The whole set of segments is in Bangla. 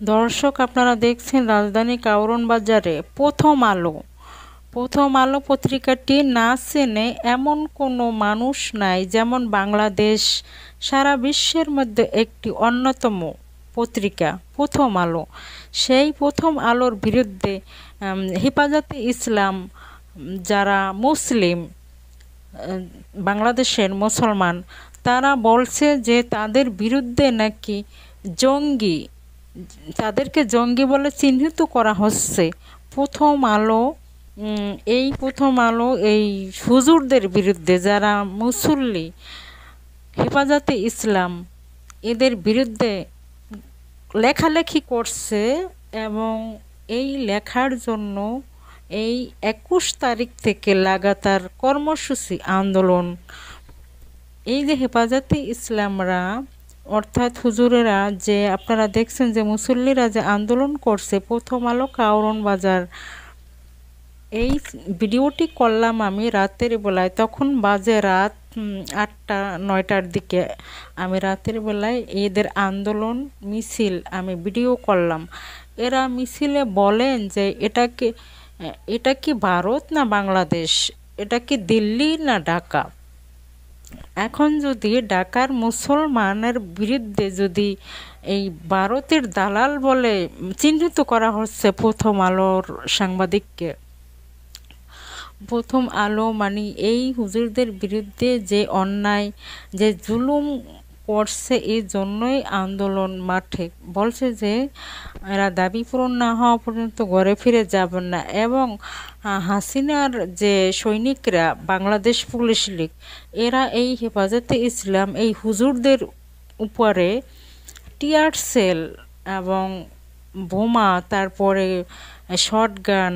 দর্শক, আপনারা দেখছেন রাজধানী কারওয়ান বাজারে প্রথম আলো পত্রিকাটি না চেনে এমন কোনো মানুষ নাই। যেমন বাংলাদেশ সারা বিশ্বের মধ্যে একটি অন্যতম পত্রিকা প্রথম আলো। সেই প্রথম আলোর বিরুদ্ধে হেফাজতে ইসলাম, যারা মুসলিম, বাংলাদেশের মুসলমান, তারা বলছে যে তাদের বিরুদ্ধে নাকি জঙ্গি, তাদেরকে জঙ্গি বলে চিহ্নিত করা হচ্ছে। প্রথম আলো প্রথম আলো এই হুজুরদের বিরুদ্ধে, যারা মুসল্লি, হেফাজতে ইসলাম, এদের বিরুদ্ধে লেখালেখি করছে। এবং এই লেখার জন্য এই 21 তারিখ থেকে লাগাতার কর্মসূচি, আন্দোলন। এই যে হেফাজতে ইসলামরা, অর্থাৎ হুজুরেরা, যে আপনারা দেখছেন যে মুসল্লিরা যে আন্দোলন করছে প্রথম আলো কারওয়ান বাজার, এই ভিডিওটি করলাম আমি রাতের বেলায়। তখন বাজে রাত 8টা-9টার দিকে। আমি রাতের বেলায় এদের আন্দোলন মিছিল আমি ভিডিও করলাম। এরা মিছিলে বলেন যে এটা কি ভারত না বাংলাদেশ, এটা কি দিল্লি না ঢাকা। এখন যদি ঢাকার মুসলমানের বিরুদ্ধে যদি এই ভারতের দালাল বলে চিহ্নিত করা হচ্ছে প্রথম আলোর সাংবাদিককে, প্রথম আলো মানে এই হুজুরদের বিরুদ্ধে যে অন্যায়, যে জুলুম করছে, এই জন্যই আন্দোলন মাঠে। বলছে যে এরা দাবি পূরণ না হওয়া পর্যন্ত ঘরে ফিরে যাবেন না। এবং হাসিনার যে সৈনিকরা, বাংলাদেশ পুলিশ লীগ, এরা এই হেফাজতে ইসলাম এই হুজুরদের উপরে টিয়ার সেল এবং বোমা, তারপরে শটগান,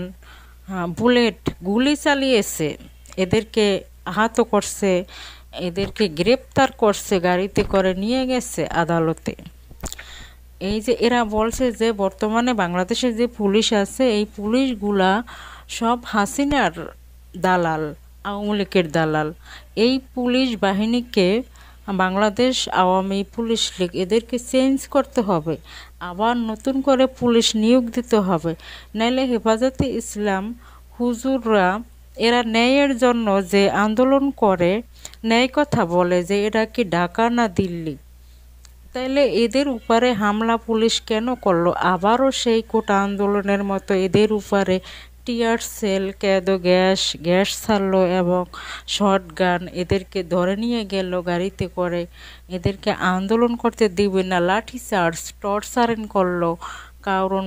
বুলেট, গুলি চালিয়েছে। এদেরকে আহত করছে, এদেরকে গ্রেপ্তার করছে, গাড়িতে করে নিয়ে গেছে আদালতে। এই যে এরা বলছে যে বর্তমানে বাংলাদেশে যে পুলিশ আছে, এই পুলিশগুলা সব হাসিনার দালাল, আওয়ামী লীগের দালাল। এই পুলিশ বাহিনীকে বাংলাদেশ আওয়ামী পুলিশ লীগ, এদেরকে চেঞ্জ করতে হবে, আবার নতুন করে পুলিশ নিয়োগ দিতে হবে। নাইলে হেফাজতে ইসলাম হুজুররা, এরা ন্যায়ের জন্য যে আন্দোলন করে, ন্যায় কথা বলে যে এটা কি ঢাকা না দিল্লি, তাইলে এদের উপরে হামলা পুলিশ কেন করলো? আবারও সেই কোটা আন্দোলনের মতো এদের উপরে টিয়ার সেল, ক্যাদো গ্যাস ছাড়লো এবং শটগান, এদেরকে ধরে নিয়ে গেল গাড়িতে করে। এদেরকে আন্দোলন করতে দিবে না, লাঠিচার্জ, টর্চারিং করলো। কারওয়ান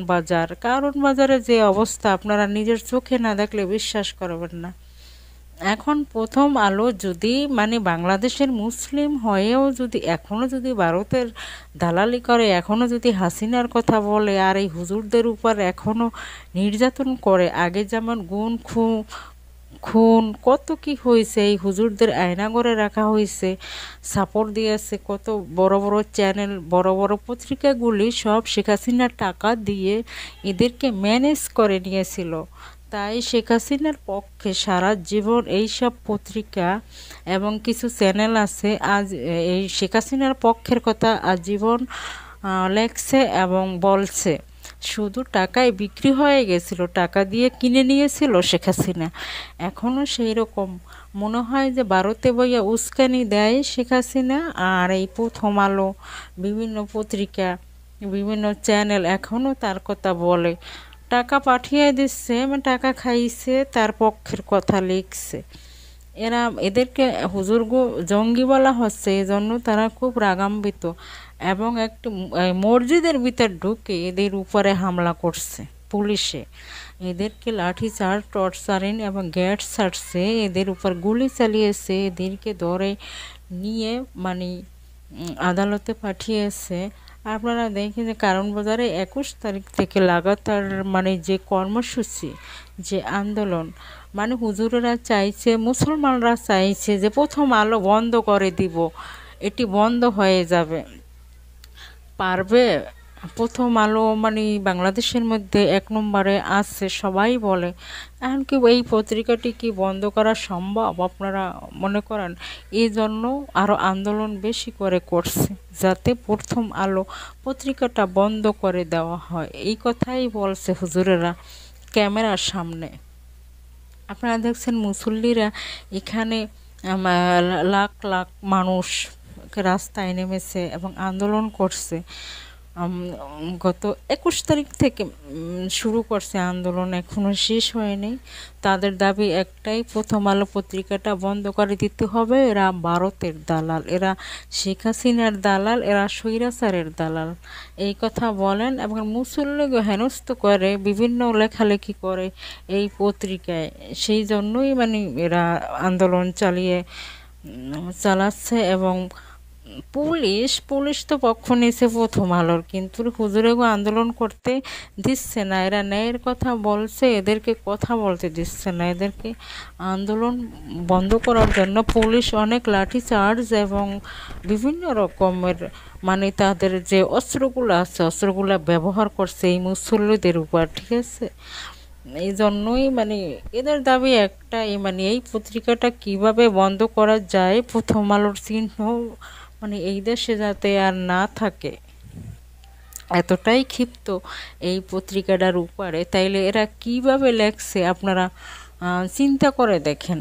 বাজারে যে অবস্থা, আপনারা নিজের চোখে না দেখলে বিশ্বাস করবেন না। এখন প্রথম আলো যদি মানে বাংলাদেশের মুসলিম হয়েও যদি এখনও যদি ভারতের দালালি করে, এখনও যদি হাসিনার কথা বলে, আর এই হুজুরদের উপর এখনও নির্যাতন করে, আগে যেমন খুন কত কি হয়েছে, এই হুজুরদের আয়না করে রাখা হয়েছে, সাপোর্ট দিয়েছে কত বড় বড় চ্যানেল, বড় বড় পত্রিকাগুলি সব শেখ হাসিনার টাকা দিয়ে এদেরকে ম্যানেজ করে নিয়েছিল। তাই শেখ হাসিনার পক্ষে সারা জীবন এইসব পত্রিকা এবং কিছু চ্যানেল আছে আজ এই শেখ হাসিনার পক্ষের কথা আজীবন লেখছে এবং বলছে। শুধু টাকায় বিক্রি হয়ে গেছিল, টাকা দিয়ে কিনে নিয়েছিল শেখ হাসিনা। এখনও সেই রকম মনে হয় যে ভারতে বইয়া উস্কানি দেয় শেখ হাসিনা। আর এই প্রথম আলো, বিভিন্ন পত্রিকা, বিভিন্ন চ্যানেল এখনও তার কথা বলে, টাকা পাঠিয়ে দিচ্ছে, টাকা খাইছে, তার পক্ষের কথা লিখছে। এদেরকে জঙ্গি বলা হচ্ছে, এই জন্য তারা খুব রাগান্বিত। এবং একটু মসজিদের ভিতর ঢুকে এদের উপরে হামলা করছে পুলিশে, এদেরকে লাঠিচার্জ, টর্চারিং এবং গ্যাস ছাড়ছে, এদের উপর গুলি চালিয়েছে, এদেরকে ধরে নিয়ে মানে আদালতে পাঠিয়েছে। আপনারা দেখেন যে কারওয়ান বাজারে 21 তারিখ থেকে লাগাতার মানে যে কর্মসূচি, যে আন্দোলন, মানে হুজুরেরা চাইছে, মুসলমানরা চাইছে যে প্রথম আলো বন্ধ করে দিব, এটি বন্ধ হয়ে যাবে। পারবে প্রথম আলো মানে বাংলাদেশের মধ্যে ১ নম্বরে আছে সবাই বলে। এখন কি এই পত্রিকাটি কি বন্ধ করা সম্ভব আপনারা মনে করেন? এই জন্য আরও আন্দোলন বেশি করে করছে, যাতে প্রথম আলো পত্রিকাটা বন্ধ করে দেওয়া হয়। এই কথাই বলছে হুজুরেরা ক্যামেরার সামনে। আপনারা দেখছেন মুসল্লিরা এখানে লাখ লাখ মানুষ রাস্তায় নেমেছে এবং আন্দোলন করছে। গত ২১ তারিখ থেকে শুরু করছে আন্দোলন, এখনও শেষ হয়নি। তাদের দাবি একটাই, প্রথম আলো পত্রিকাটা বন্ধ করে দিতে হবে। এরা ভারতের দালাল, এরা শেখ হাসিনার দালাল, এরা স্বৈরাচারের দালাল, এই কথা বলেন এবং মুসল্লিকে হেনস্থ করে বিভিন্ন লেখালেখি করে এই পত্রিকায়। সেই জন্যই মানে এরা আন্দোলন চালাচ্ছে। এবং পুলিশ তো পক্ষ নিয়েছে প্রথম আলোর, কিন্তু হুজুরেগো আন্দোলন করতে দিচ্ছে না। এরা ন্যায়ের কথা বলছে, এদেরকে কথা বলতে দিচ্ছে না। এদেরকে আন্দোলন বন্ধ করার জন্য পুলিশ অনেক লাঠিচার্জ এবং বিভিন্ন রকমের মানে তাদের যে অস্ত্রগুলো আছে অস্ত্রগুলো ব্যবহার করছে এই মুসল্লিদের উপর, ঠিক আছে? এই জন্যই মানে এদের দাবি একটাই, মানে এই পত্রিকাটা কিভাবে বন্ধ করা যায়, প্রথম আলোর চিহ্ন মানে এই দেশে যাতে আর না থাকে, এতটাই ক্ষিপ্ত এই পত্রিকাটার উপরে। তাইলে এরা কিভাবে লেখছে আপনারা চিন্তা করে দেখেন।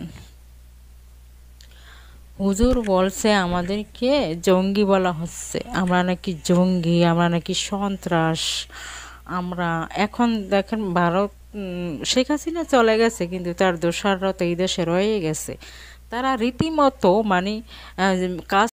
হুজুর বলছে আমাদেরকে জঙ্গি বলা হচ্ছে, আমরা নাকি জঙ্গি, আমরা নাকি সন্ত্রাস। আমরা এখন দেখেন ভারত, শেখ হাসিনা চলে গেছে কিন্তু তার দোসররা তো এই দেশে রয়ে গেছে। তারা রীতিমতো মানে কাজ